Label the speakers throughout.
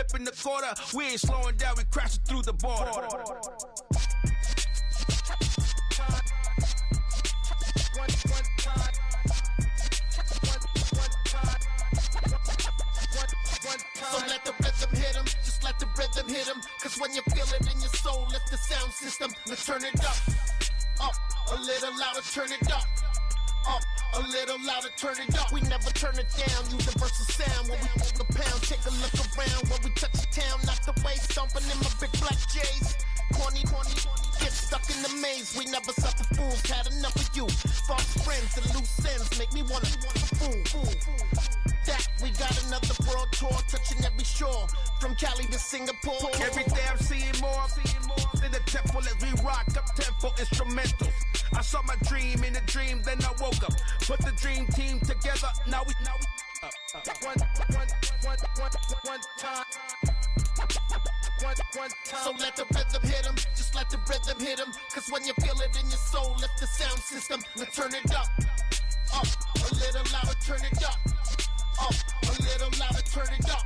Speaker 1: flipping the quarter. We ain't slowing down, we crashing through the border.
Speaker 2: So let the rhythm hit him, just let the rhythm hit him. Cause when you feel it in your soul, lift the sound system. Let's turn it up, a little louder, turn it up, a little louder, turn it up. We never turn it down, universal sound. When we hold the pound, take a look around. When we touch the town, knock the way, stomping in my big black J's. Corny, get stuck in the maze. We never suffer fools, had enough of you. False friends and loose ends make me wanna fool. That we got another world tour, touching every shore, from Cali to Singapore.
Speaker 1: Every day I'm seeing more in the temple as we rock up tempo instrumentals. I saw my dream in a dream, then I woke up. Put the dream team together, now we one time.
Speaker 2: So let the rhythm hit him, just let the rhythm hit him. Cause when you feel it in your soul, lift the sound system. Let's turn it up, a little louder, turn it up, a little louder, turn it up.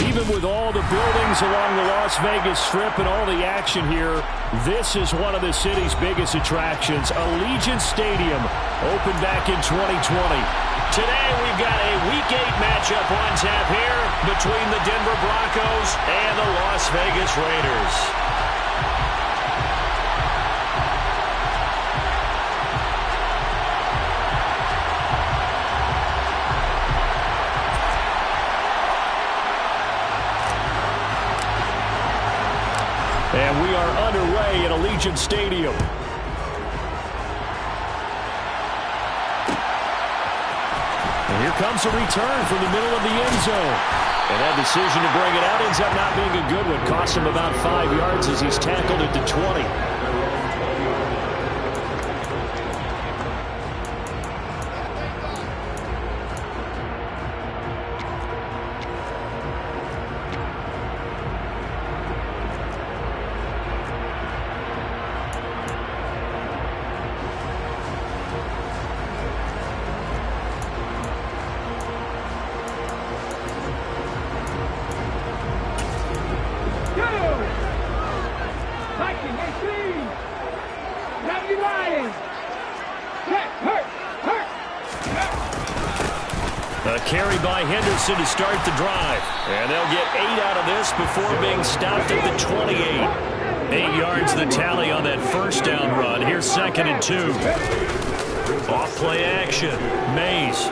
Speaker 3: Even with all the buildings along the Las Vegas Strip and all the action here, this is one of the city's biggest attractions. Allegiant Stadium opened back in 2020. Today we've got a Week 8 matchup on tap here between the Denver Broncos and the Las Vegas Raiders. And we are underway at Allegiant Stadium. And here comes a return from the middle of the end zone. And that decision to bring it out ends up not being a good one. Cost him about 5 yards as he's tackled at the 20. Carry by Henderson to start the drive. And they'll get 8 out of this before being stopped at the 28. 8 yards the tally on that first down run. Here's 2nd and 2. Off play action. Mays.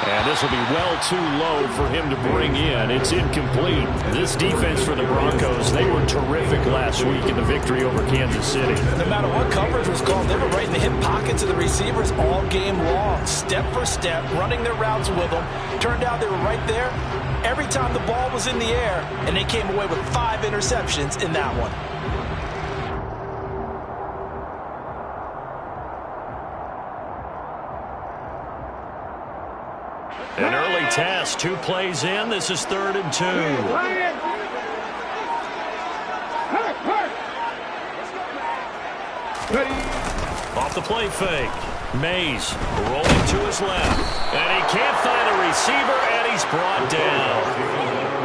Speaker 3: And this will be well too low for him to bring in. It's incomplete. This defense for the Broncos, they were terrific last week in the victory over Kansas City.
Speaker 4: No matter what coverage was called, they were right in the hip pockets of the receivers all game long, step for step, running their routes with them. Turned out they were right there every time the ball was in the air, and they came away with 5 interceptions in that one.
Speaker 3: An early test, 2 plays in. This is 3rd and 2. Off the play fake. Mays rolling to his left. And he can't find a receiver, and he's brought down.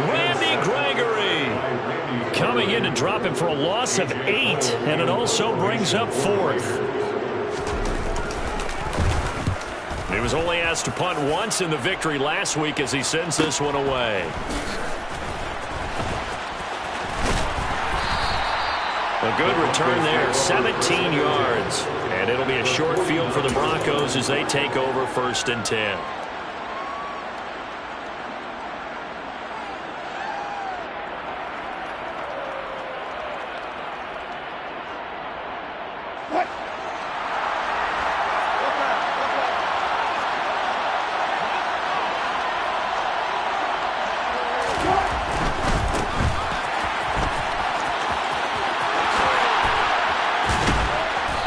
Speaker 3: Randy Gregory coming in to drop him for a loss of 8, and it also brings up 4th. He was only asked to punt once in the victory last week as he sends this one away. A good return there, 17 yards. And it'll be a short field for the Broncos as they take over 1st and 10.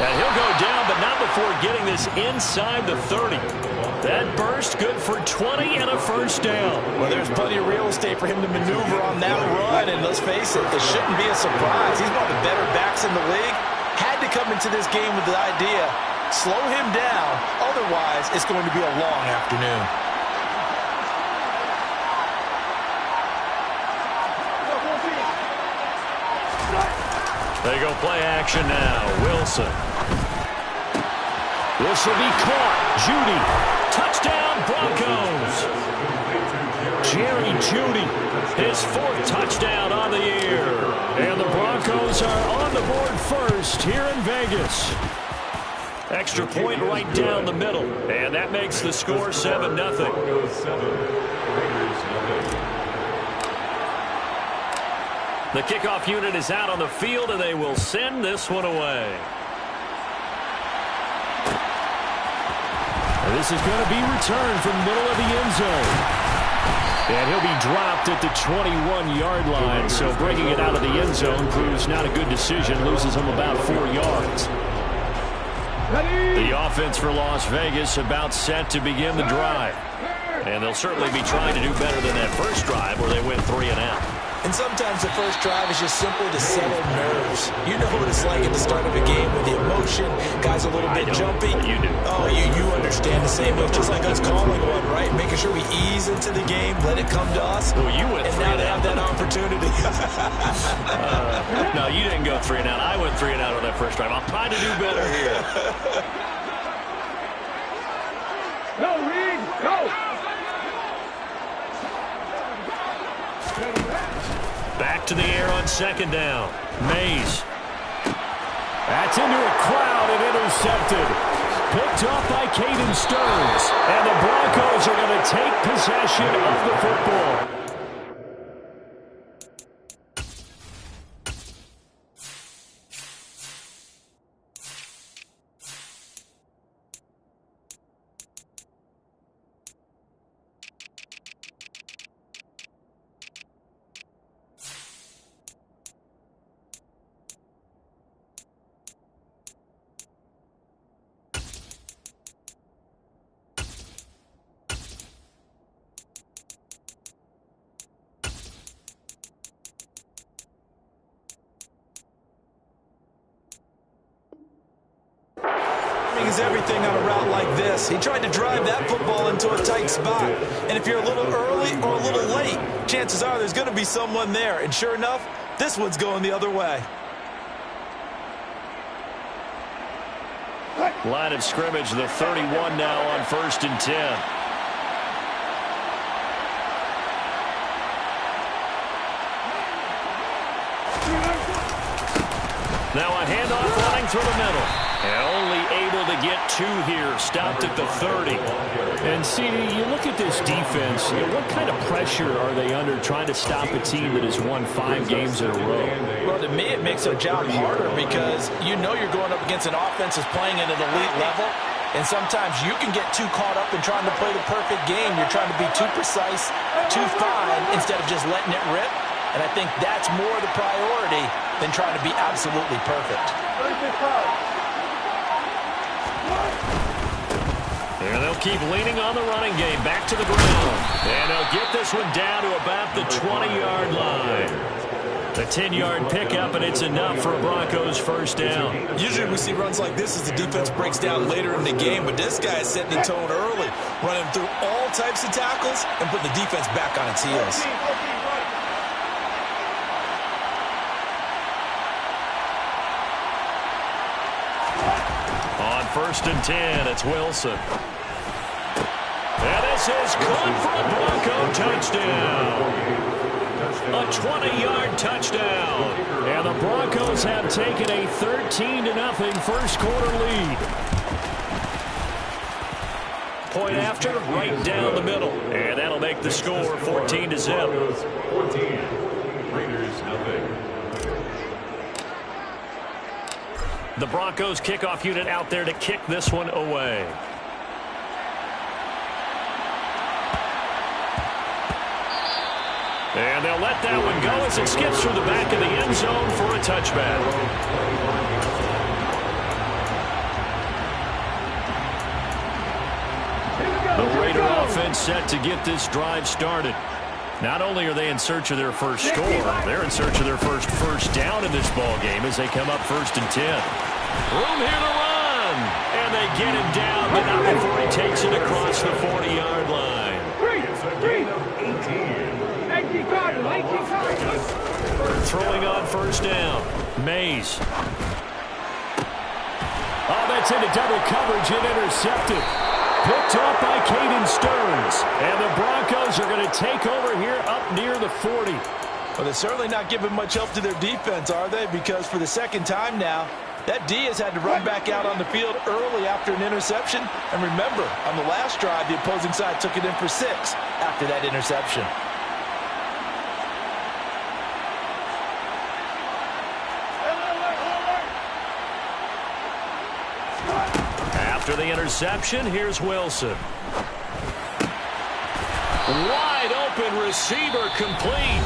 Speaker 3: And he'll go down, but not before getting this inside the 30. That burst good for 20 and a first down.
Speaker 4: Well, there's plenty of real estate for him to maneuver on that run, and let's face it, it shouldn't be a surprise. He's one of the better backs in the league. Had to come into this game with the idea, slow him down, otherwise it's going to be a long afternoon.
Speaker 3: They go play action now. Wilson. This will be caught. Judy. Touchdown, Broncos. Jerry Judy, his 4th touchdown on the year. And the Broncos are on the board first here in Vegas. Extra point right down the middle. And that makes the score 7-0. The kickoff unit is out on the field, and they will send this one away. And this is going to be returned from the middle of the end zone. And he'll be dropped at the 21-yard line. So breaking it out of the end zone proves not a good decision. Loses him about 4 yards. The offense for Las Vegas about set to begin the drive. And they'll certainly be trying to do better than that first drive where they went 3 and out.
Speaker 4: And sometimes the first drive is just simply to settle nerves. You know what it's like at the start of a game with the emotion. Guys a little bit jumpy.
Speaker 3: You do.
Speaker 4: Oh, you understand the same way. Just like us calling one, right? Making sure we ease into the game, let it come to us.
Speaker 3: Well, you went 3
Speaker 4: and now
Speaker 3: and
Speaker 4: they
Speaker 3: out.
Speaker 4: have that opportunity.
Speaker 3: No, you didn't go 3 and out. I went 3 and out on that first drive. I'll try to do better here.
Speaker 1: Go, Reed, go!
Speaker 3: Back to the air on 2nd down. Mays. That's into a crowd and intercepted. Picked off by Caden Stearns. And the Broncos are going to take possession of the football.
Speaker 4: Is everything on a route like this. He tried to drive that football into a tight spot. And if you're a little early or a little late, chances are there's going to be someone there. And sure enough, this one's going the other way.
Speaker 3: Line of scrimmage, the 31 now on 1st and 10. Now a handoff running through the middle. And only able to get 2 here. Stopped at the 30. And, CD, you look at this defense, what kind of pressure are they under trying to stop a team that has won 5 games in a row?
Speaker 4: Well, to me, it makes their job harder because you know you're going up against an offense that's playing at an elite level. And sometimes you can get too caught up in trying to play the perfect game. You're trying to be too precise, too fine, instead of just letting it rip. And I think that's more the priority than trying to be absolutely perfect.
Speaker 3: And they'll keep leaning on the running game. Back to the ground. And they'll get this one down to about the 20-yard line. A 10-yard pickup, and it's enough for a Broncos first down.
Speaker 4: Usually we see runs like this as the defense breaks down later in the game, but this guy is setting the tone early, running through all types of tackles and putting the defense back on its heels.
Speaker 3: On 1st and 10, it's Wilson. And this is caught for a Bronco touchdown. A 20-yard touchdown. And the Broncos have taken a 13-0 first quarter lead. Point after, right down the middle. And that'll make the score 14-0.
Speaker 5: 14, Raiders nothing.
Speaker 3: The Broncos kickoff unit out there to kick this one away. And they'll let that one go as it skips through the back of the end zone for a touchback. The Raider offense set to get this drive started. Not only are they in search of their first score, they're in search of their first down in this ball game as they come up 1st and 10. Room here to run. And they get him down, but not before he takes it across the 40-yard line.
Speaker 5: It's a gain of 18.
Speaker 3: Throwing on 1st down. Mays. Oh, that's into double coverage and intercepted. Picked off by Caden Stearns. And the Broncos are going to take over here up near the 40.
Speaker 4: Well, they're certainly not giving much help to their defense, are they? Because for the second time now, that D has had to run back out on the field early after an interception. And remember, on the last drive, the opposing side took it in for 6 after that interception.
Speaker 3: After the interception, here's Wilson. Wide open receiver complete.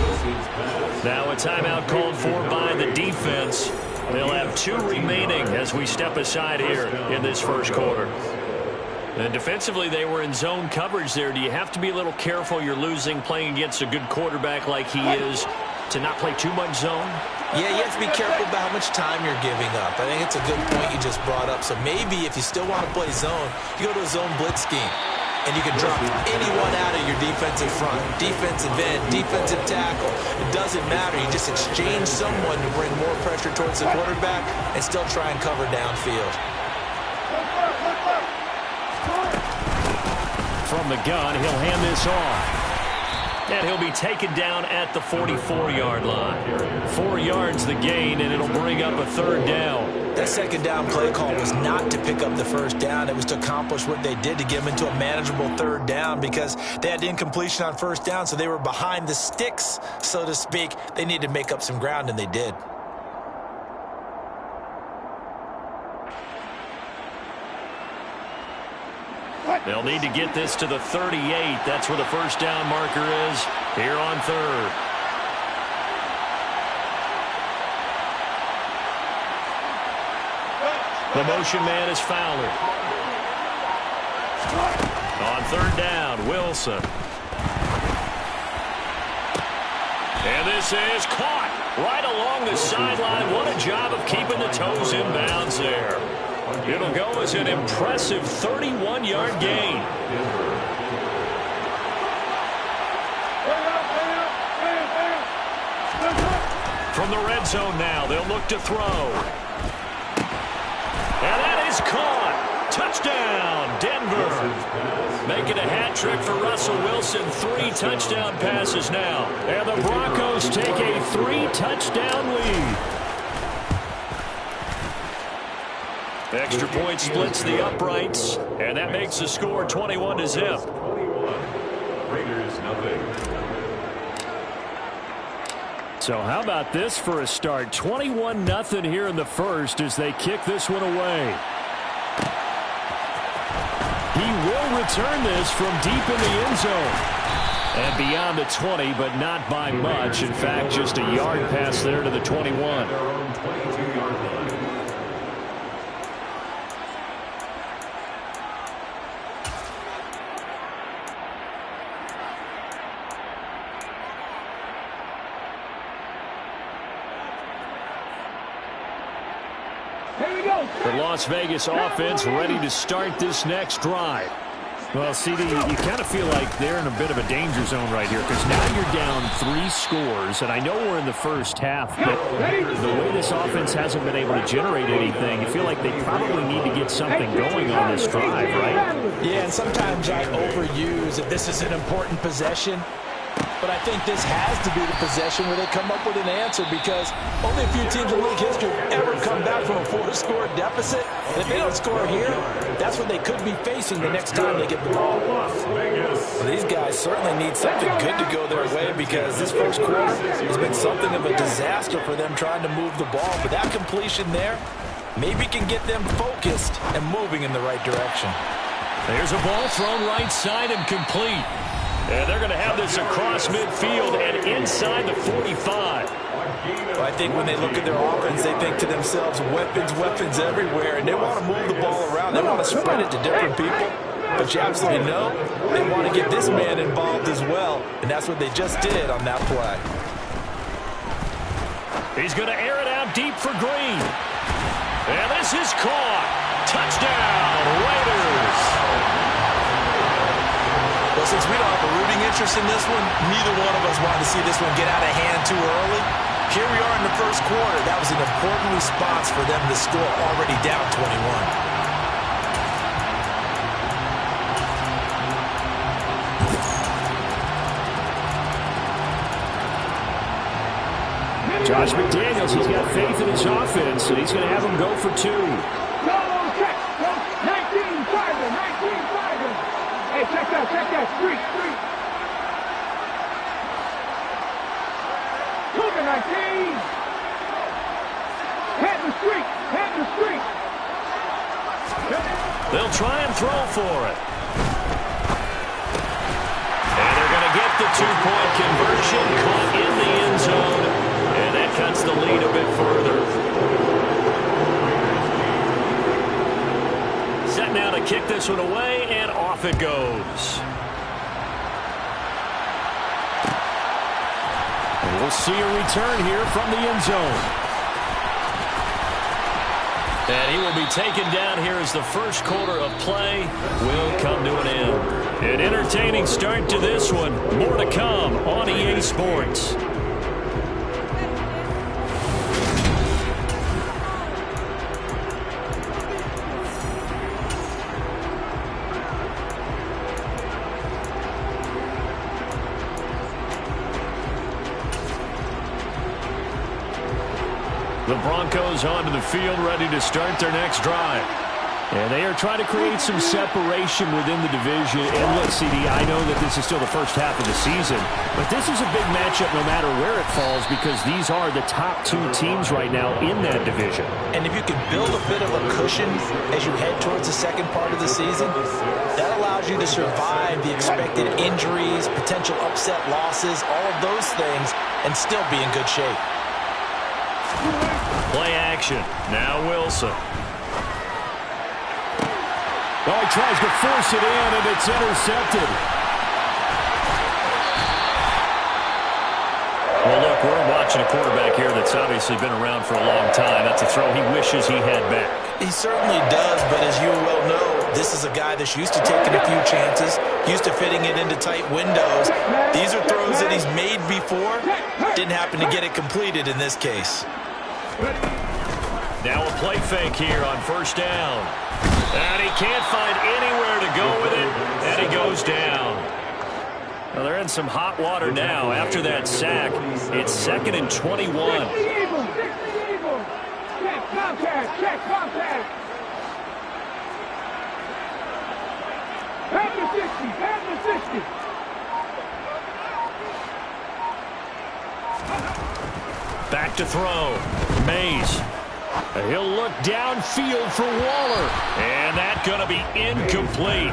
Speaker 3: Now a timeout called for by the defense. They'll have 2 remaining as we step aside here in this first quarter. And defensively, they were in zone coverage there. Do you have to be a little careful you're losing playing against a good quarterback like he is to not play too much zone?
Speaker 4: Yeah, you have to be careful about how much time you're giving up. I think it's a good point you just brought up. So maybe if you still want to play zone, you go to a zone blitz scheme. And you can drop anyone out of your defensive front. Defensive end, defensive tackle. It doesn't matter. You just exchange someone to bring more pressure towards the quarterback and still try and cover downfield.
Speaker 3: From the gun, he'll hand this off. And he'll be taken down at the 44-yard line. 4 yards the gain, and it'll bring up a 3rd down.
Speaker 4: That second down play call was not to pick up the 1st down. It was to accomplish what they did to get them into a manageable 3rd down because they had incompletion on 1st down, so they were behind the sticks, so to speak. They needed to make up some ground, and they did.
Speaker 3: They'll need to get this to the 38. That's where the 1st down marker is here on 3rd. The motion man is Fowler. On 3rd down, Wilson. And this is caught right along the sideline. What a job of keeping the toes in bounds there. It'll go as an impressive 31-yard gain. From the red zone now, they'll look to throw. And that is caught. Touchdown, Denver. Making a hat trick for Russell Wilson. 3 touchdown passes now. And the Broncos take a 3-touchdown lead. Extra point splits the uprights, and that makes the score 21-0.
Speaker 5: 21. Raiders nothing.
Speaker 3: So how about this for a start? 21-0 here in the first as they kick this one away. He will return this from deep in the end zone. And beyond the 20, but not by much. In fact, just a yard pass there to the 21.
Speaker 5: Their own 22-yard line.
Speaker 3: The Las Vegas offense ready to start this next drive. Well, CD, you kind of feel like they're in a bit of a danger zone right here because now you're down 3 scores, and I know we're in the first half, but the way this offense hasn't been able to generate anything, you feel like they probably need to get something going on this drive, right?
Speaker 4: Yeah, and sometimes I overuse that this is an important possession. But I think this has to be the possession where they come up with an answer because only a few teams in league history have ever come back from a 4-score deficit. And if they don't score here, that's what they could be facing the next time they get the ball.
Speaker 5: Las Vegas.
Speaker 4: Well, these guys certainly need something good to go their way because this first quarter has been something of a disaster for them trying to move the ball. But that completion there maybe can get them focused and moving in the right direction.
Speaker 3: There's a ball thrown right side and complete. And they're going to have this across midfield and inside the 45.
Speaker 4: Well, I think when they look at their offense, they think to themselves, weapons, weapons everywhere, and they want to move the ball around. They want to spread it to different people. But you absolutely know they want to get this man involved as well, and that's what they just did on that play.
Speaker 3: He's going to air it out deep for Green. And this is caught. Touchdown, Raiders.
Speaker 4: Well, since we don't have a rooting interest in this one, neither one of us wanted to see this one get out of hand too early. Here we are in the first quarter. That was an important response for them to score already down 21.
Speaker 3: Josh McDaniels, he's got faith in his offense, and he's going to have them go for 2.
Speaker 6: No, check. 19 Tiger. Hey, check that. Street. Cougar 19. Head the street.
Speaker 3: They'll try and throw for it. And they're going to get the 2-point conversion, caught in the end zone. And that cuts the lead a bit further. Set now to kick this one away, and off it goes. And we'll see a return here from the end zone. And he will be taken down here as the first quarter of play will come to an end. An entertaining start to this one. More to come on EA Sports. The Broncos onto the field, ready to start their next drive. And they are trying to create some separation within the division. And look, CD, I know that this is still the first half of the season, but this is a big matchup no matter where it falls because these are the top 2 teams right now in that division.
Speaker 4: And if you can build a bit of a cushion as you head towards the second part of the season, that allows you to survive the expected injuries, potential upset losses, all of those things, and still be in good shape.
Speaker 3: Play action. Now Wilson. Oh, he tries to force it in, and it's intercepted. Well, look, we're watching a quarterback here that's obviously been around for a long time. That's a throw he wishes he had back.
Speaker 4: He certainly does, but as you well know, this is a guy that's used to taking a few chances, used to fitting it into tight windows. These are throws that he's made before. Didn't happen to get it completed in this case.
Speaker 3: Now a play fake here on first down. And he can't find anywhere to go with it, and he goes down. Well, they're in some hot water now. After that sack, it's 2nd and 21.
Speaker 6: Check contact. Pass the 60.
Speaker 3: Back to throw. Mays. He'll look downfield for Waller. And that's going to be incomplete.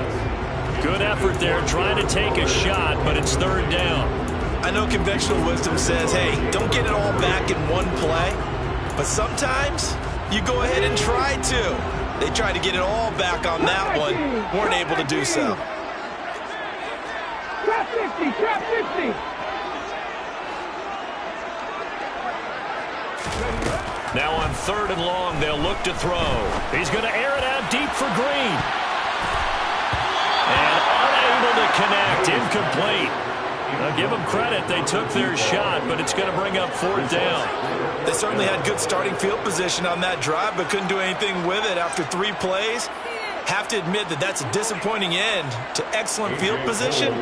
Speaker 3: Good effort there trying to take a shot, but it's 3rd down.
Speaker 4: I know conventional wisdom says, hey, don't get it all back in one play. But sometimes you go ahead and try to. They tried to get it all back on that one. Weren't able to do so.
Speaker 6: Trap 50.
Speaker 3: Now on 3rd and long, they'll look to throw. He's going to air it out deep for Green. And unable to connect. Incomplete. Now give them credit. They took their shot, but it's going to bring up 4th down.
Speaker 4: They certainly had good starting field position on that drive, but couldn't do anything with it after 3 plays. Have to admit that that's a disappointing end to excellent field position.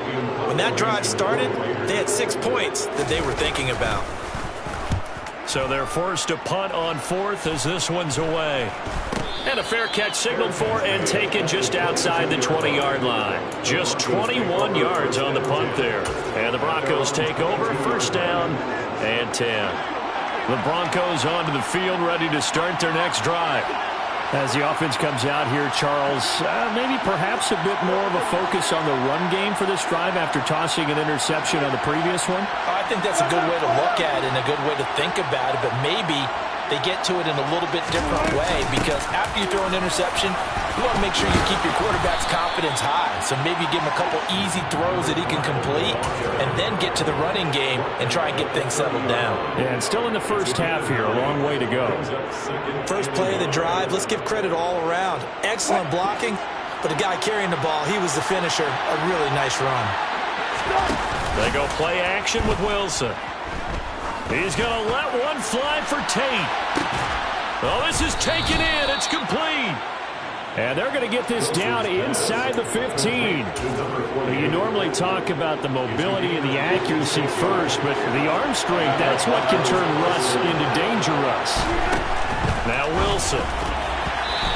Speaker 4: When that drive started, they had 6 points that they were thinking about.
Speaker 3: So they're forced to punt on 4th as this one's away. And a fair catch signaled for and taken just outside the 20-yard line. Just 21 yards on the punt there. And the Broncos take over, 1st down and 10. The Broncos onto the field, ready to start their next drive. As the offense comes out here, Charles, maybe perhaps a bit more of a focus on the run game for this drive after tossing an interception on the previous one?
Speaker 4: I think that's a good way to look at it and a good way to think about it, but maybe they get to it in a little bit different way, because after you throw an interception, you want to make sure you keep your quarterback's confidence high. So maybe you give him a couple easy throws that he can complete and then get to the running game and try and get things settled down.
Speaker 3: Yeah, and still in the first half here, a long way to go.
Speaker 4: First play of the drive, let's give credit all around. Excellent blocking, but the guy carrying the ball, he was the finisher. A really nice run.
Speaker 3: They go play action with Wilson. He's going to let one fly for Tate. Oh, this is taken in. It's complete. And they're going to get this down inside the 15. You normally talk about the mobility and the accuracy first, but the arm strength, that's what can turn Russ into danger Russ. Now Wilson.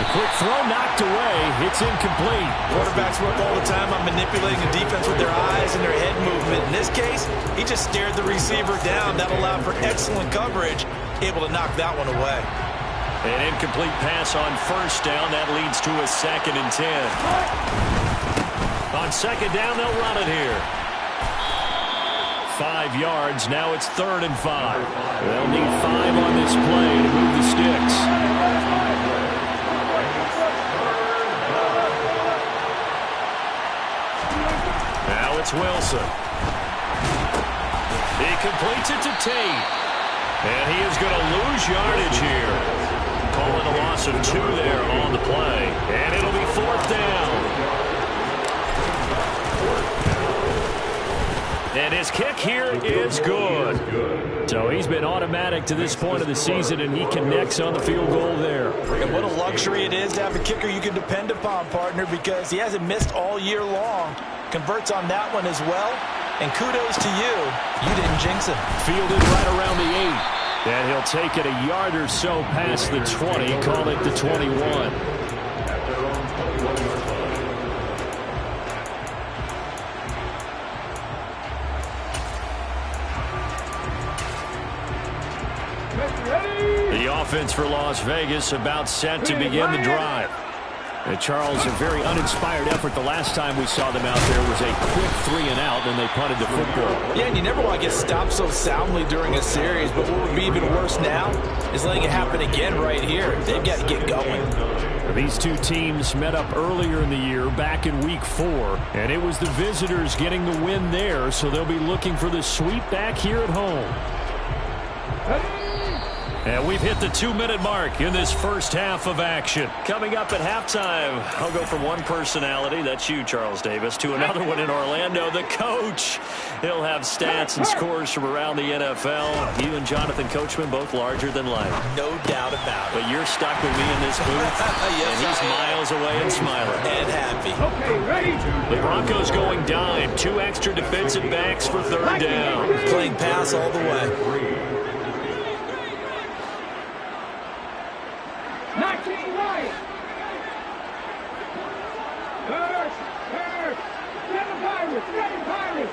Speaker 3: The quick throw knocked away. It's incomplete.
Speaker 4: Quarterbacks work all the time on manipulating the defense with their eyes and their head movement. In this case, he just stared the receiver down. That allowed for excellent coverage, able to knock that one away.
Speaker 3: An incomplete pass on first down. That leads to a 2nd and 10. On second down, they'll run it here. 5 yards. Now it's 3rd and 5. They'll need 5 on this play to move the sticks. Now it's Wilson. He completes it to Tate. And he is going to lose yardage here. Calling a loss of 2 there on the play. And it'll be 4th down. And his kick here is good. So he's been automatic to this point of the season, and he connects on the field goal there.
Speaker 4: And what a luxury it is to have a kicker you can depend upon, partner, because he hasn't missed all year long. Converts on that one as well. And kudos to you. You didn't jinx him.
Speaker 3: Fielded right around the 8. And he'll take it a yard or so past the 20, call it the 21. The offense for Las Vegas about set to begin the drive. And Charles, a very uninspired effort. The last time we saw them out there was a quick 3 and out, and they punted the football.
Speaker 4: Yeah, and you never want to get stopped so soundly during a series, but what would be even worse now is letting it happen again right here. They've got to get going.
Speaker 3: These two teams met up earlier in the year, back in week 4, and it was the visitors getting the win there, so they'll be looking for the sweep back here at home. And we've hit the 2-minute mark in this first half of action. Coming up at halftime, I'll go from one personality, that's you, Charles Davis, to another one in Orlando, the coach. He'll have stats and scores from around the NFL. You and Jonathan Coachman, both larger than life.
Speaker 4: No doubt about it.
Speaker 3: But you're stuck with me in this booth,
Speaker 4: yes,
Speaker 3: and he's miles away and smiling.
Speaker 4: And happy.
Speaker 6: Okay, ready?
Speaker 3: The Broncos going dime. 2 extra defensive backs for 3rd down.
Speaker 4: Playing pass all the way.
Speaker 6: 19 right. First. Seven Pirates.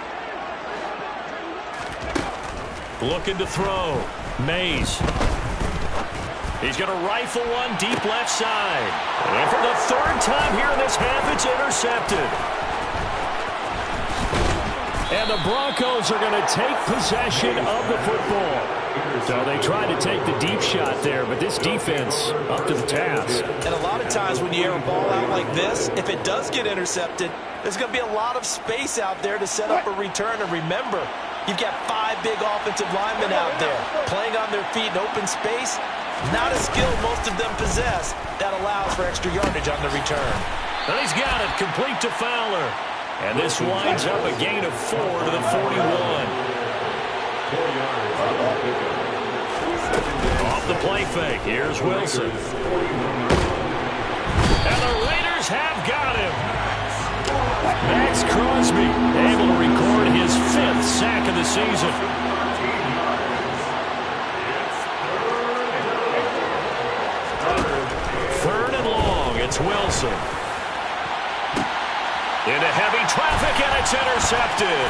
Speaker 3: Looking to throw. Mays. He's going to rifle one deep left side. And for the 3rd time here in this half, it's intercepted. And the Broncos are going to take possession of the football. So they tried to take the deep shot there, but this defense up to the task.
Speaker 4: And a lot of times when you air a ball out like this, if it does get intercepted, there's going to be a lot of space out there to set up a return. And remember, you've got 5 big offensive linemen out there playing on their feet in open space. Not a skill most of them possess. That allows for extra yardage on the return.
Speaker 3: And he's got it complete to Fowler. And this winds up a gain of 4 to the 41. Off the play fake, here's Wilson. And the Raiders have got him. Max Crosby able to record his 5th sack of the season. Third and long, it's Wilson. Into heavy traffic, and it's intercepted.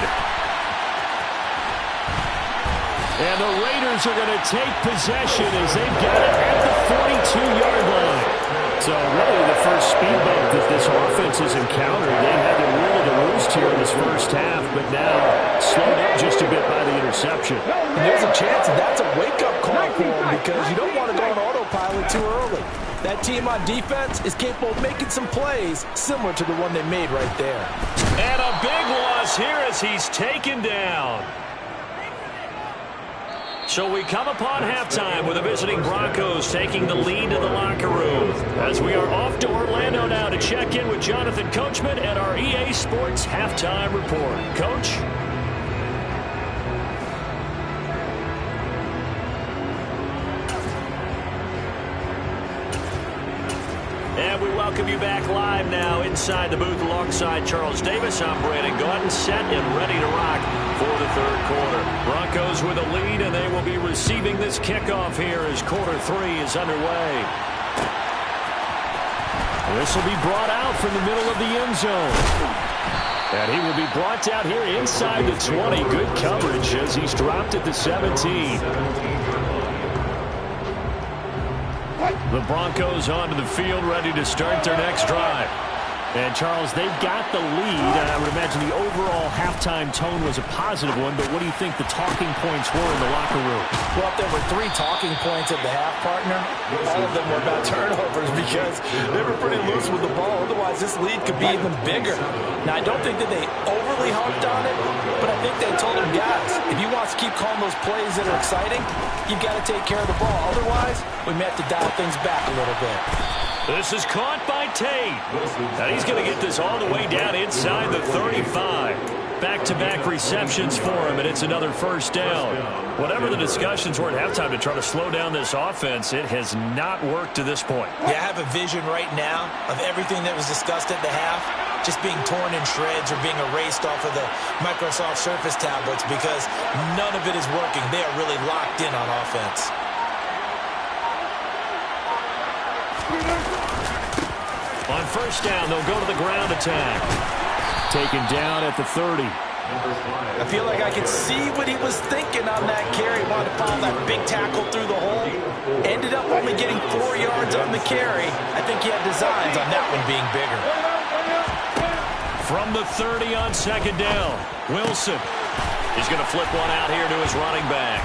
Speaker 3: And the Raiders are going to take possession as they've got it at the 42-yard line. So really the first speed bump that this offense has encountered. They had the rule of the roost here in this first half, but now slowed up just a bit by the interception. interception.
Speaker 4: And there's a chance that's a wake-up call for him because you don't want to go on autopilot too early. That team on defense is capable of making some plays similar to the one they made right there.
Speaker 3: And a big loss here as he's taken down. So we come upon halftime with the visiting Broncos taking the lead to the locker room. As we are off to Orlando now to check in with Jonathan Coachman and our EA Sports halftime report. Coach? And we welcome you back live now inside the booth alongside Charles Davis. I'm Brandon Gaudin, set and ready to rock for the third quarter. Broncos with a lead, and they will be receiving this kickoff here as quarter three is underway. This will be brought out from the middle of the end zone. And he will be brought down here inside the 20. Good coverage as he's dropped at the 17. The Broncos onto the field, ready to start their next drive. And, Charles, they've got the lead. I would imagine the overall halftime tone was a positive one, but what do you think the talking points were in the locker room?
Speaker 4: Well, if there were 3 talking points at the half, partner, all of them were about turnovers because they were pretty loose with the ball. Otherwise, this lead could be even bigger. Now, I don't think that they overly harped on it, but I think they told them, guys, if you want to keep calling those plays that are exciting, you've got to take care of the ball. Otherwise, we may have to dial things back a little bit.
Speaker 3: This is caught by Tate. And he's going to get this all the way down inside the 35. Back-to-back receptions for him, and it's another first down. Whatever the discussions were at halftime to try to slow down this offense, it has not worked to this point.
Speaker 4: Yeah, I have a vision right now of everything that was discussed at the half just being torn in shreds or being erased off of the Microsoft Surface tablets because none of it is working. They are really locked in on offense.
Speaker 3: On first down, they'll go to the ground attack. Taken down at the 30.
Speaker 4: I feel like I could see what he was thinking on that carry. Wanted to follow that big tackle through the hole. Ended up only getting 4 yards on the carry. I think he had designs on that one being bigger.
Speaker 3: From the 30 on second down, Wilson. He's going to flip one out here to his running back.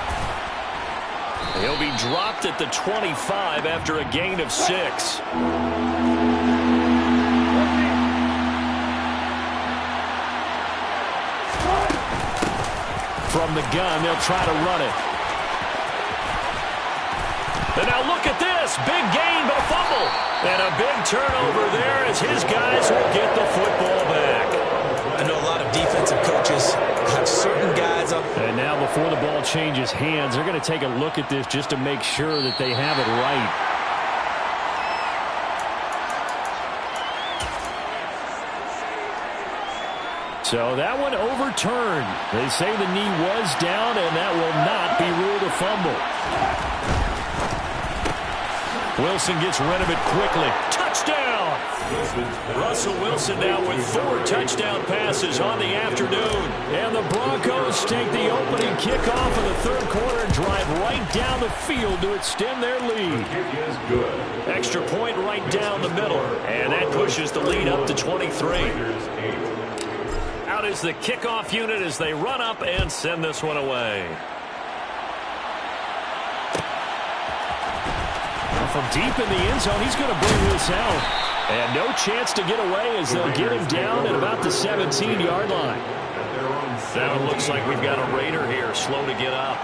Speaker 3: He'll be dropped at the 25 after a gain of 6. From the gun, they'll try to run it. And now look at this. Big gain, but a fumble. And a big turnover there as his guys will get the football back.
Speaker 4: I know a lot of defensive coaches have certain guys up.
Speaker 3: And now before the ball changes hands, they're going to take a look at this just to make sure that they have it right. So that one overturned. They say the knee was down, and that will not be ruled a fumble. Wilson gets rid of it quickly. Touchdown! Russell Wilson now with 4 touchdown passes on the afternoon. And the Broncos take the opening kickoff of the third quarter and drive right down the field to extend their lead. Extra point right down the middle. And that pushes the lead up to 23. Out is the kickoff unit as they run up and send this one away. From deep in the end zone, he's going to bring this out. And no chance to get away as they'll get him down at about the 17-yard line. Now it looks like we've got a Raider here, slow to get up.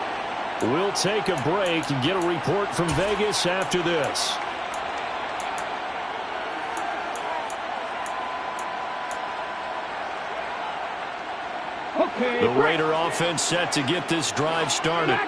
Speaker 3: We'll take a break and get a report from Vegas after this.
Speaker 6: Okay,
Speaker 3: the Raider offense set to get this drive started.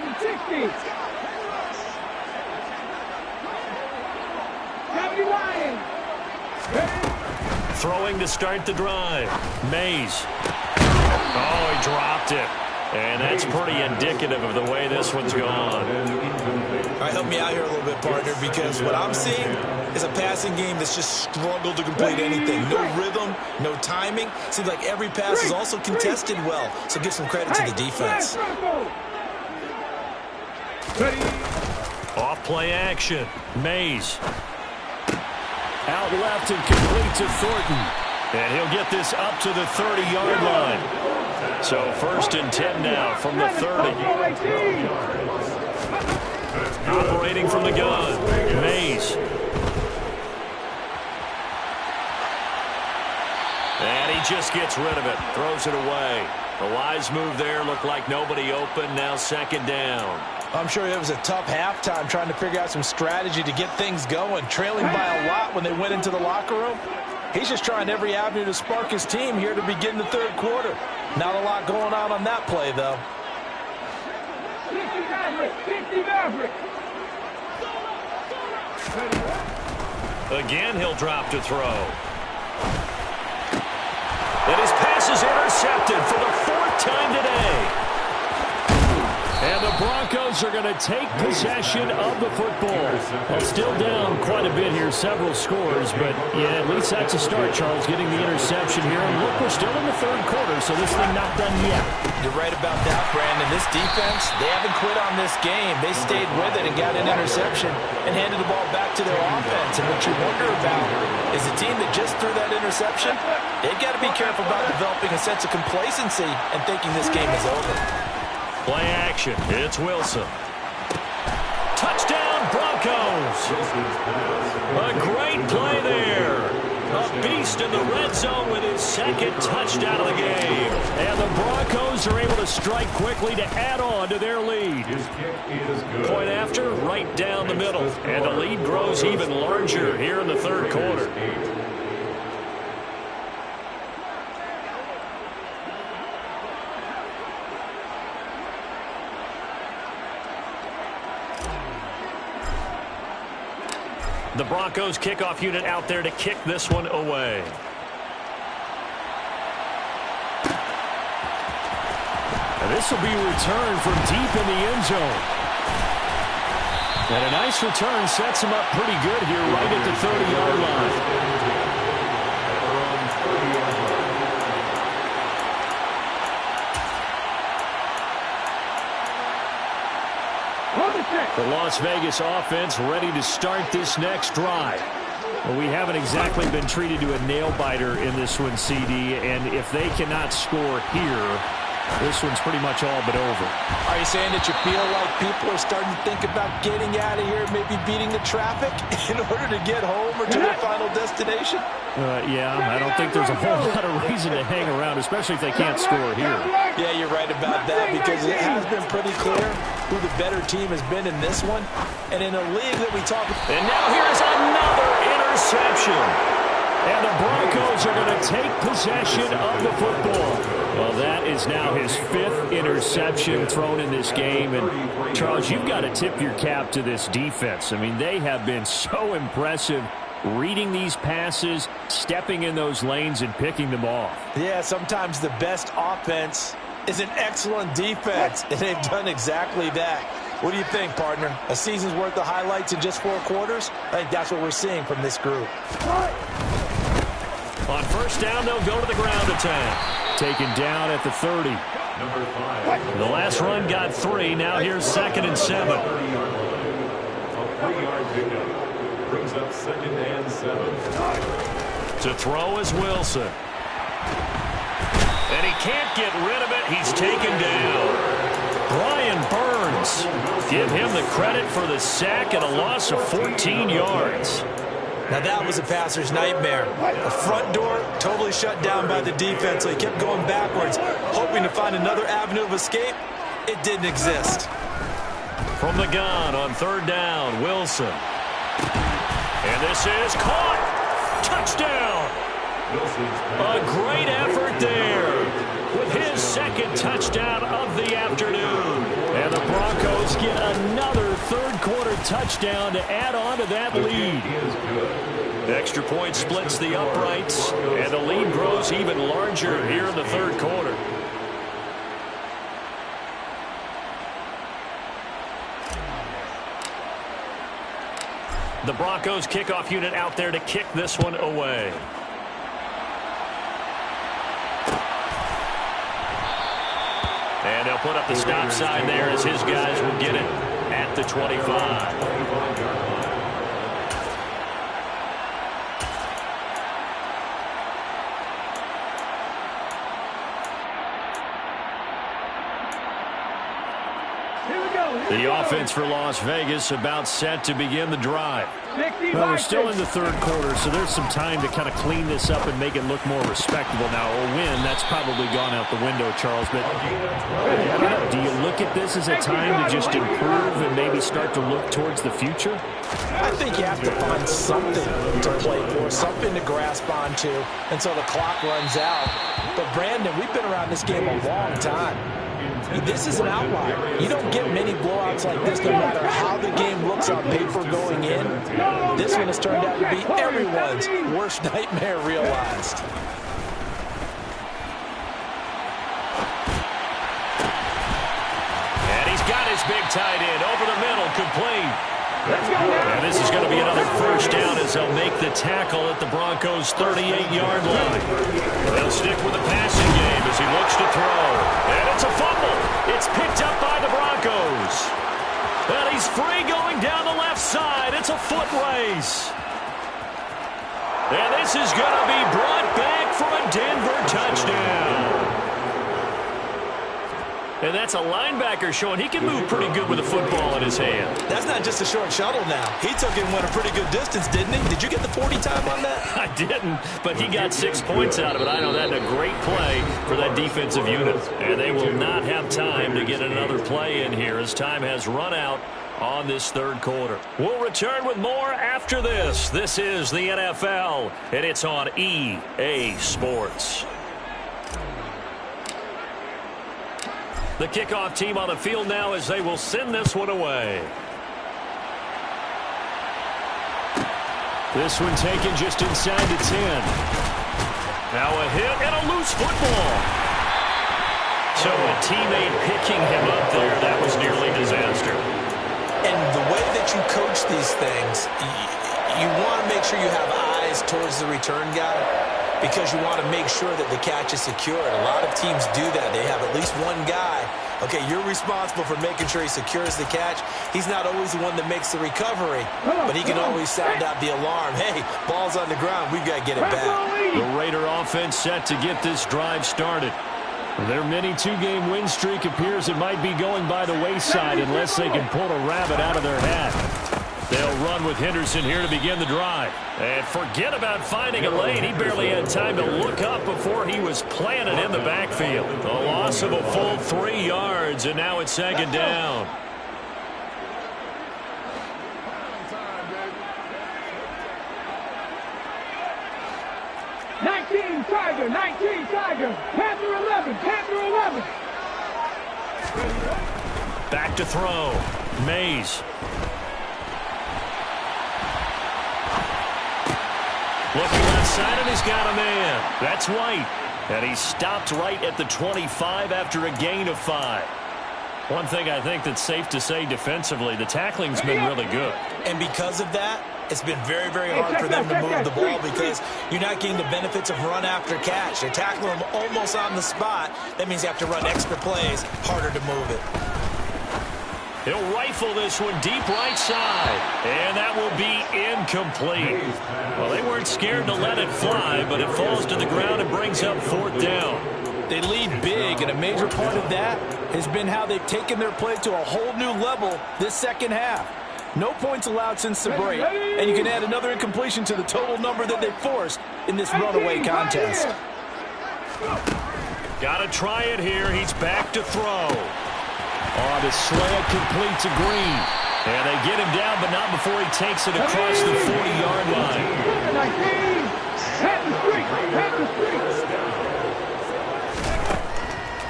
Speaker 3: Throwing to start the drive. Mays. Oh, he dropped it. And that's pretty indicative of the way this one's gone.
Speaker 4: All right, help me out here a little bit, partner, because what I'm seeing is a passing game that's just struggled to complete anything. No rhythm, no timing. Seems like every pass is also contested well. So give some credit to the defense.
Speaker 3: Off play action. Mays. Out left and complete to Thornton. And he'll get this up to the 30-yard line. So 1st and 10 now from the 30. Operating from the gun, Mays. And he just gets rid of it, throws it away. A wise move there, looked like nobody open, now 2nd down.
Speaker 4: I'm sure it was a tough halftime trying to figure out some strategy to get things going, trailing by a lot when they went into the locker room. He's just trying every avenue to spark his team here to begin the 3rd quarter. Not a lot going on that play, though.
Speaker 6: 50 Maverick.
Speaker 3: Again, he'll drop to throw. And his pass is intercepted for the 4th time today. And the Broncos are going to take possession of the football. Well, still down quite a bit here, several scores, but yeah, at least that's a start, Charles, getting the interception here. And look, we're still in the 3rd quarter, so this thing not done yet.
Speaker 4: You're right about that, Brandon. This defense, they haven't quit on this game. They stayed with it and got an interception and handed the ball back to their offense. And what you wonder about is a team that just threw that interception, they've got to be careful about developing a sense of complacency and thinking this game is over.
Speaker 3: Play action. It's Wilson. Touchdown, Broncos. A great play there. A beast in the red zone with his 2nd touchdown of the game. And the Broncos are able to strike quickly to add on to their lead. Point after, right down the middle. And the lead grows even larger here in the 3rd quarter. The Broncos kickoff unit out there to kick this one away. And this will be returned from deep in the end zone. And a nice return sets him up pretty good here right at the 30-yard line. The Las Vegas offense ready to start this next drive. Well, we haven't exactly been treated to a nail-biter in this one, CD, and if they cannot score here, this one's pretty much all but over.
Speaker 4: Are you saying that you feel like people are starting to think about getting out of here, maybe beating the traffic in order to get home or to their final destination?
Speaker 3: Yeah, I don't think there's a whole lot of reason to hang around, especially if they can't score here.
Speaker 4: Yeah, you're right about that because it has been pretty clear who the better team has been in this one. And in a league that we talk about.
Speaker 3: And now here's another interception. And the Broncos are going to take possession of the football. Well, that is now his 5th interception thrown in this game. And, Charles, you've got to tip your cap to this defense. I mean, they have been so impressive reading these passes, stepping in those lanes, and picking them off.
Speaker 4: Yeah, sometimes the best offense is an excellent defense, and they've done exactly that. What do you think, partner? A season's worth of highlights in just 4 quarters? I think that's what we're seeing from this group.
Speaker 3: On 1st down, they'll go to the ground attack. Taken down at the 30. The last run got 3. Now here's 2nd and 7.
Speaker 5: A 3-yard pickup brings up 2nd and 7.
Speaker 3: To throw is Wilson. And he can't get rid of it. He's taken down. Brian Burns. Give him the credit for the sack and a loss of 14 yards.
Speaker 4: Now that was a passer's nightmare. The front door totally shut down by the defense, so he kept going backwards, hoping to find another avenue of escape. It didn't exist.
Speaker 3: From the gun on 3rd down, Wilson. And this is caught. Touchdown. A great effort there with his 2nd touchdown of the afternoon. And the Broncos get another 3rd quarter touchdown to add on to that lead. Extra point splits the uprights, and the lead grows even larger here in the 3rd quarter. The Broncos kickoff unit out there to kick this one away. And they'll put up the stop sign there as his guys will get it at the 25. The offense for Las Vegas about set to begin the drive. Well, we're still in the third quarter, so there's some time to kind of clean this up and make it look more respectable. Now, a win, that's probably gone out the window, Charles. But I don't know, do you look at this as a time to just improve and maybe start to look towards the future?
Speaker 4: I think you have to find something to play for, something to grasp onto until the clock runs out. But, Brandon, we've been around this game a long time. This is an outlier. You don't get many blowouts like this no matter how the game looks on paper going in. This one has turned out to be everyone's worst nightmare realized.
Speaker 3: And he's got his big tight end over the middle, complete. And this is going to be another first down as they'll make the tackle at the Broncos' 38-yard line. They'll stick with the passing game as he looks to throw. And it's a fumble. It's picked up by the Broncos. And he's free going down the left side. It's a foot race. And this is going to be brought back for a Denver touchdown. And that's a linebacker showing he can move pretty good with a football in his hand.
Speaker 4: That's not just a short shuttle now. He took it and went a pretty good distance, didn't he? Did you get the 40 time on that?
Speaker 3: I didn't, but he got 6 points out of it. I know that's a great play for that defensive unit. And they will not have time to get another play in here as time has run out on this third quarter. We'll return with more after this. This is the NFL, and it's on EA Sports. The kickoff team on the field now as they will send this one away. This one taken just inside the 10. Now a hit and a loose football. So a teammate picking him up there, that was nearly disaster.
Speaker 4: And the way that you coach these things, you want to make sure you have eyes towards the return guy, because you want to make sure that the catch is secured. A lot of teams do that. They have at least one guy. Okay, you're responsible for making sure he secures the catch. He's not always the one that makes the recovery, but he can always sound out the alarm. Hey, ball's on the ground. We've got to get it back.
Speaker 3: The Raider offense set to get this drive started. Their mini two-game win streak appears it might be going by the wayside unless they can pull a rabbit out of their hat. They'll run with Henderson here to begin the drive. And forget about finding a lane. He barely had time to look up before he was planted in the backfield. A loss of a full 3 yards, and now it's second down.
Speaker 6: Tiger, 19 Tiger, Panther 11, Panther 11.
Speaker 3: Back to throw. Mays. Looking left side, and he's got a man. That's White. And he stopped right at the 25 after a gain of 5. One thing I think that's safe to say defensively, the tackling's been really good.
Speaker 4: And because of that, it's been very, very hard for them to move the ball because you're not getting the benefits of run after catch. They're tackling them almost on the spot. That means you have to run extra plays, harder to move it.
Speaker 3: He'll rifle this one deep right side, and that will be incomplete. Well, they weren't scared to let it fly, but it falls to the ground and brings up 4th down.
Speaker 4: They lead big, and a major part of that has been how they've taken their play to a whole new level this second half. No points allowed since the break, and you can add another incompletion to the total number that they forced in this runaway contest.
Speaker 3: Got to try it here. He's back to throw. Oh, the slant complete to Green. And they get him down, but not before he takes it across the 40-yard line.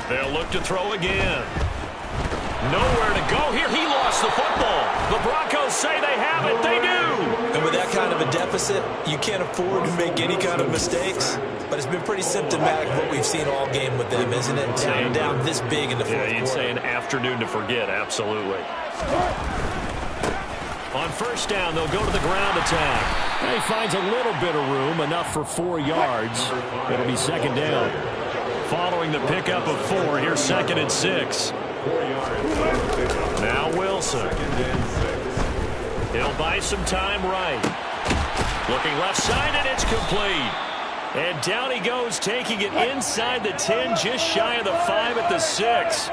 Speaker 3: They'll look to throw again. Nowhere to go here. He lost the football. The Broncos say they have it. They do.
Speaker 4: And with that kind of a deficit, you can't afford to make any kind of mistakes. But it's been pretty symptomatic of what we've seen all game with them, isn't it? Down this big in the fourth quarter.
Speaker 3: You'd say an afternoon to forget. Absolutely. On first down, they'll go to the ground attack. And he finds a little bit of room, enough for 4 yards. It'll be second down. Following the pickup of 4, here's 2nd and 6. Now Wilson. He'll buy some time right. Looking left side, and it's complete. And down he goes, taking it inside the 10, just shy of the 5 at the 6.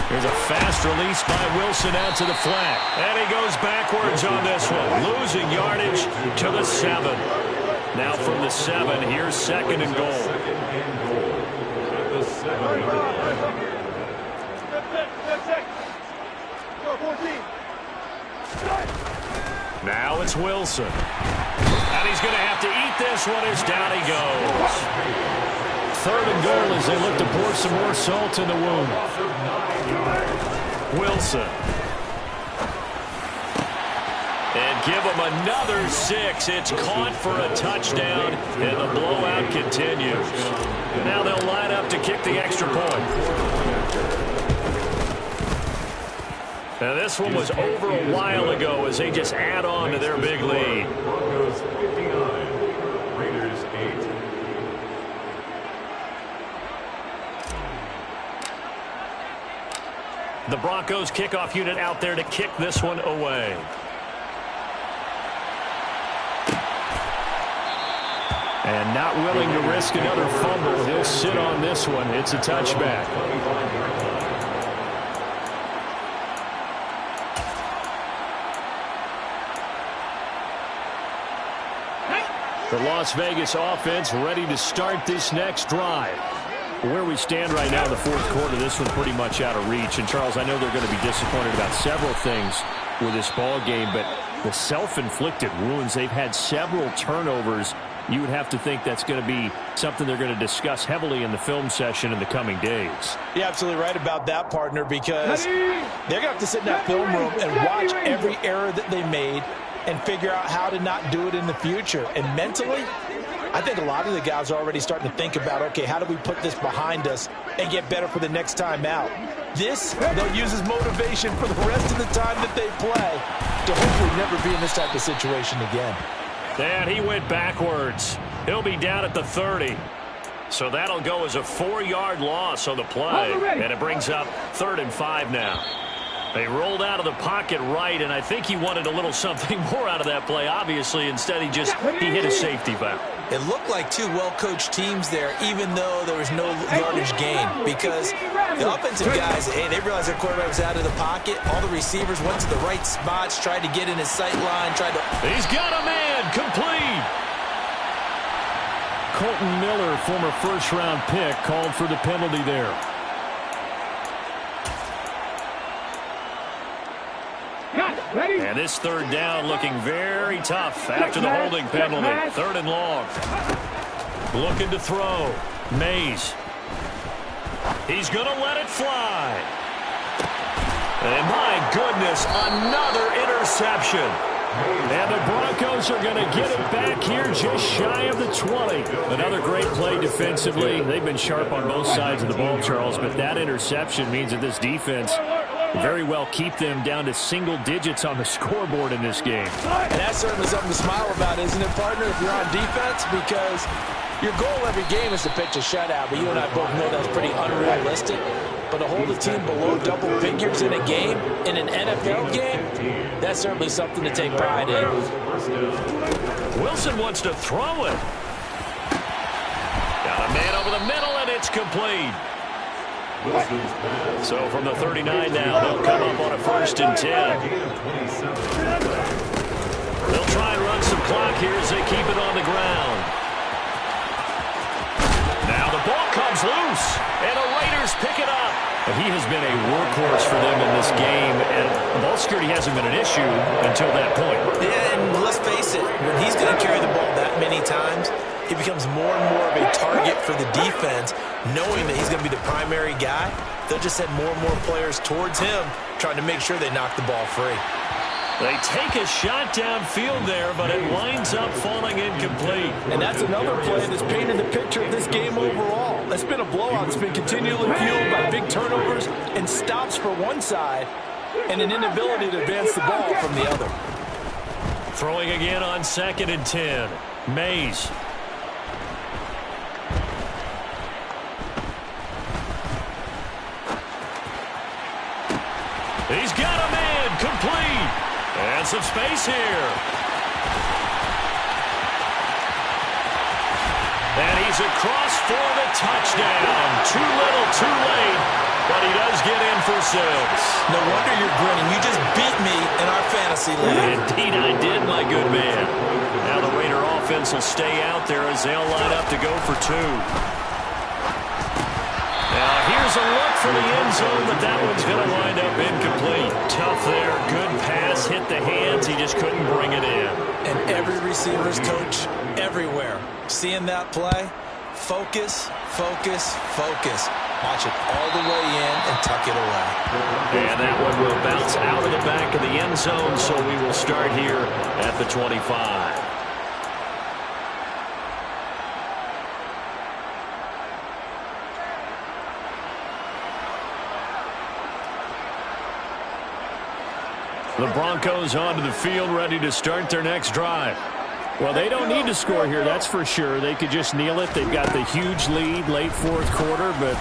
Speaker 3: Here's a fast release by Wilson out to the flat. And he goes backwards on this one, losing yardage to the 7. Now from the 7, here's second and goal.
Speaker 5: Second and goal at the 7.
Speaker 3: Now it's Wilson. And he's going to have to eat this one as down he goes. Third and goal as they look to pour some more salt in the wound. Wilson. And give him another 6. It's caught for a touchdown, and the blowout continues. Now they'll line up to kick the extra point. Now this one was over a while ago as they just add on to their big lead.
Speaker 5: Broncos 59, Raiders 8.
Speaker 3: The Broncos kickoff unit out there to kick this one away. And not willing to risk another fumble. He'll sit on this one. It's a touchback. The Las Vegas offense ready to start this next drive. Where we stand right now in the fourth quarter, this one pretty much out of reach. And, Charles, I know they're going to be disappointed about several things with this ball game, but the self-inflicted wounds, they've had several turnovers. You would have to think that's going to be something they're going to discuss heavily in the film session in the coming days.
Speaker 4: You're absolutely right about that, partner, because they're going to have to sit in that film room and watch every error that they made and figure out how to not do it in the future. And mentally, I think a lot of the guys are already starting to think about, okay, how do we put this behind us and get better for the next time out? This, they'll use as motivation for the rest of the time that they play to hopefully never be in this type of situation again.
Speaker 3: And he went backwards. He'll be down at the 30. So that'll go as a 4-yard loss on the play. And it brings up 3rd and 5 now. They rolled out of the pocket right, and I think he wanted a little something more out of that play. Obviously, instead he hit a safety valve.
Speaker 4: It looked like two well-coached teams there, even though there was no yardage gain, because the offensive guys, hey, they realized their quarterback was out of the pocket. All the receivers went to the right spots, tried to get in his sight line,
Speaker 3: He's got a man, complete. Colton Miller, former first-round pick, called for the penalty there. And this 3rd down looking very tough after the holding penalty. 3rd and long. Looking to throw. Mays. He's going to let it fly. And my goodness, another interception. And the Broncos are going to get it back here just shy of the 20. Another great play defensively. They've been sharp on both sides of the ball, Charles, but that interception means that this defense very well keep them down to single digits on the scoreboard in this game.
Speaker 4: And that's certainly something to smile about, isn't it, partner, if you're on defense? Because your goal every game is to pitch a shutout, but you and I both know that's pretty unrealistic. But to hold a team below double figures in a game, in an NFL game, that's certainly something to take pride in.
Speaker 3: Wilson wants to throw it. Got a man over the middle, and it's complete. So from the 39 now, they'll come up on a 1st and 10. They'll try and run some clock here as they keep it on the ground. Now the ball comes loose, and the Raiders pick it up. But he has been a workhorse for them in this game, and ball security hasn't been an issue until that point.
Speaker 4: Yeah, and let's face it, when he's going to carry the ball that many times, he becomes more and more of a target for the defense, knowing that he's going to be the primary guy. They'll just send more and more players towards him, trying to make sure they knock the ball free.
Speaker 3: They take a shot downfield there, but it winds up falling incomplete.
Speaker 4: And that's another play that's painted the picture of this game overall. It's been a blowout. It's been continually fueled by big turnovers and stops for one side and an inability to advance the ball from the other.
Speaker 3: Throwing again on 2nd and 10. Mays. He's got a man, complete. And some space here. And he's across for the touchdown. Too little, too late. But he does get in for yourselves.
Speaker 4: No wonder you're grinning. You just beat me in our fantasy league.
Speaker 3: Indeed I did, my good man. Now the Raider offense will stay out there as they'll line up to go for two. Now here's a look for the end zone, but that one's going to wind up incomplete. Tough there. Good pass. Hit the hands. He just couldn't bring it in.
Speaker 4: And every receiver's coach everywhere. Seeing that play, focus, focus, focus. Watch it all the way in and tuck it away.
Speaker 3: And that one will bounce out of the back of the end zone, so we will start here at the 25. The Broncos onto the field, ready to start their next drive. Well, they don't need to score here, that's for sure. They could just kneel it. They've got the huge lead, late fourth quarter, but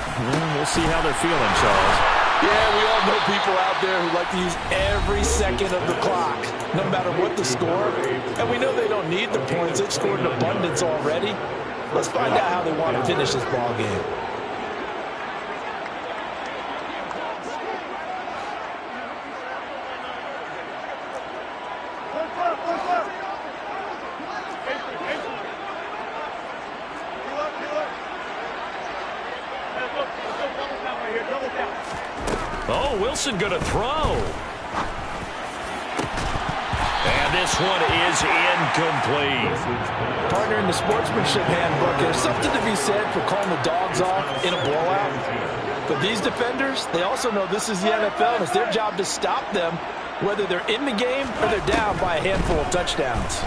Speaker 3: we'll see how they're feeling, Charles.
Speaker 4: Yeah, we all know people out there who like to use every second of the clock, no matter what the score. And we know they don't need the points. They've scored in abundance already. Let's find out how they want to finish this ball game.
Speaker 3: Oh, Wilson going to throw. And this one is incomplete.
Speaker 4: Partner, in the sportsmanship handbook, there's something to be said for calling the dogs off in a blowout. But these defenders, they also know this is the NFL, and it's their job to stop them, whether they're in the game or they're down by a handful of touchdowns.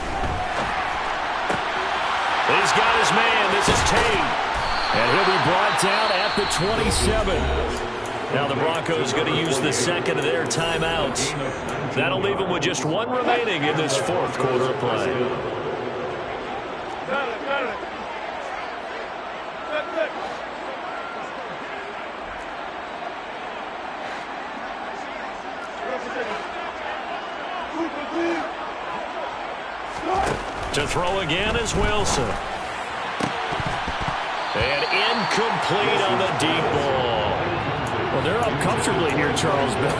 Speaker 3: He's got his man. This is Tate. And he'll be brought down at the 27. Now the Broncos going to use the second of their timeouts. That'll leave them with just one remaining in this fourth quarter of play. To throw again is Wilson. And incomplete on the deep ball. Well, they're up comfortably here, Charles, but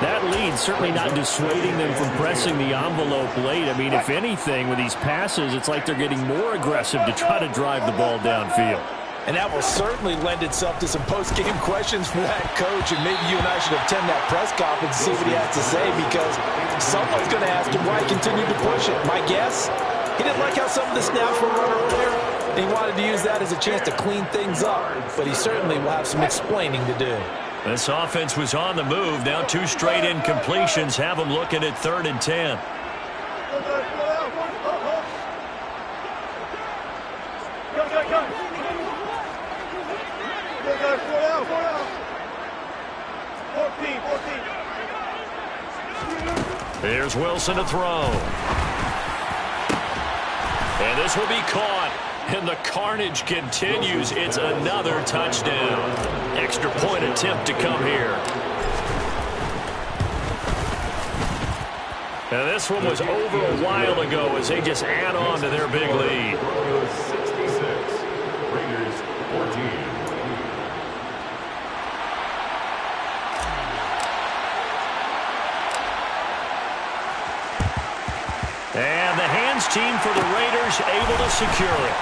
Speaker 3: that lead certainly not dissuading them from pressing the envelope late. I mean, if anything, with these passes, it's like they're getting more aggressive to try to drive the ball downfield.
Speaker 4: And that will certainly lend itself to some post-game questions for that coach, and maybe you and I should attend that press conference and see what he has to say, because someone's going to ask him why he continued to push it. My guess, he didn't like how some of the snaps were run earlier, and he wanted to use that as a chance to clean things up, but he certainly will have some explaining to do.
Speaker 3: This offense was on the move. Now two straight incompletions have them looking at 3rd and 10. Here's Wilson to throw. And this will be caught. And the carnage continues. It's another touchdown. Extra point attempt to come here. And this one was over a while ago as they just add on to their big lead.
Speaker 5: 66, Raiders 14.
Speaker 3: And the hands team for the Raiders able to secure it.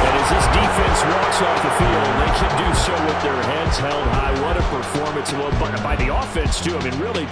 Speaker 3: And as this defense walks off the field, they can do so with their heads held high. What a performance by the offense, too. I mean, really,